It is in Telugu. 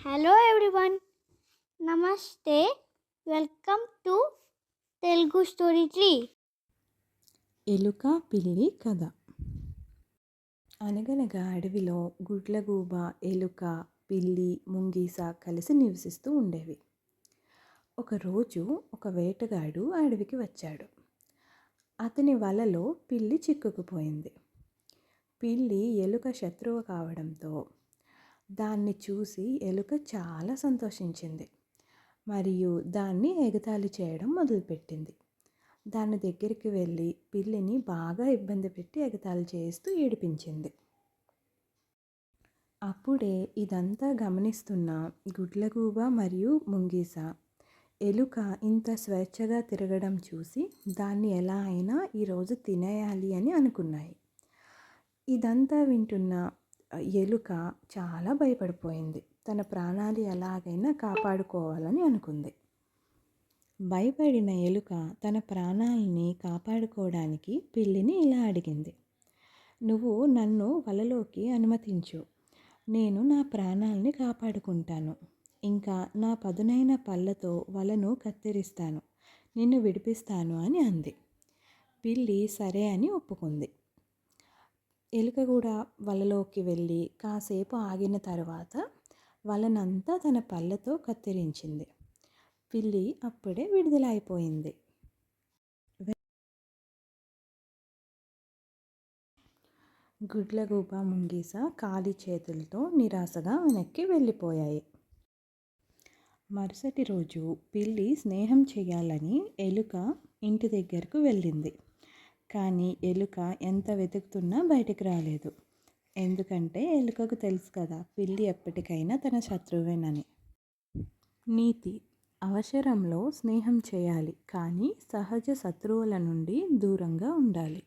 హలో ఎవ్రీవన్, నమస్తే. Welcome to Telugu story tree. ఎలుక పిల్లి కథ. అనగనగా అడవిలో గుడ్లగూబ, ఎలుక, పిల్లి, ముంగీస కలిసి నివసిస్తూ ఉండేవి. ఒకరోజు ఒక వేటగాడు అడవికి వచ్చాడు. అతని వలలో పిల్లి చిక్కుకుపోయింది. పిల్లి ఎలుక శత్రువు కావడంతో దాన్ని చూసి ఎలుక చాలా సంతోషించింది మరియు దాన్ని ఎగతాళి చేయడం మొదలుపెట్టింది. దాని దగ్గరికి వెళ్ళి పిల్లిని బాగా ఇబ్బంది పెట్టి ఎగతాళి చేస్తూ ఏడిపించింది. అప్పుడే ఇదంతా గమనిస్తున్న గుడ్లగూబ మరియు ముంగీస ఎలుక ఇంత స్వేచ్ఛగా తిరగడం చూసి దాన్ని ఎలా అయినా ఈరోజు తినేయాలి అని అనుకున్నాయి. ఇదంతా వింటున్న ఎలుక చాలా భయపడిపోయింది. తన ప్రాణాలు ఎలాగైనా కాపాడుకోవాలని అనుకుంది. భయపడిన ఎలుక తన ప్రాణాలని కాపాడుకోవడానికి పిల్లిని ఇలా అడిగింది. నువ్వు నన్ను వలలోకి అనుమతించు. నేను నా ప్రాణాలని కాపాడుకుంటాను. ఇంకా నా పదునైన పళ్ళతో వలను కత్తిరిస్తాను. నిన్ను విడిపిస్తాను అని అంది. పిల్లి సరే అని ఒప్పుకుంది. ఎలుక కూడా వలలోకి వెళ్ళి కాసేపు ఆగిన తర్వాత వలనంతా తన పళ్ళతో కత్తిరించింది. పిల్లి అప్పుడే విడుదలైపోయింది. గుడ్లగూబ, ముంగీస ఖాళీ చేతులతో నిరాశగా వెనక్కి వెళ్ళిపోయాయి. మరుసటి రోజు పిల్లి స్నేహం చేయాలని ఎలుక ఇంటి దగ్గరకు వెళ్ళింది. కానీ ఎలుక ఎంత వెతుకుతున్నా బయటికి రాలేదు. ఎందుకంటే ఎలుకకు తెలుసు కదా, పిల్లి ఎప్పటికైనా తన శత్రువేనని. నీతి: అవసరంలో స్నేహం చేయాలి, కానీ సహజ శత్రువుల నుండి దూరంగా ఉండాలి.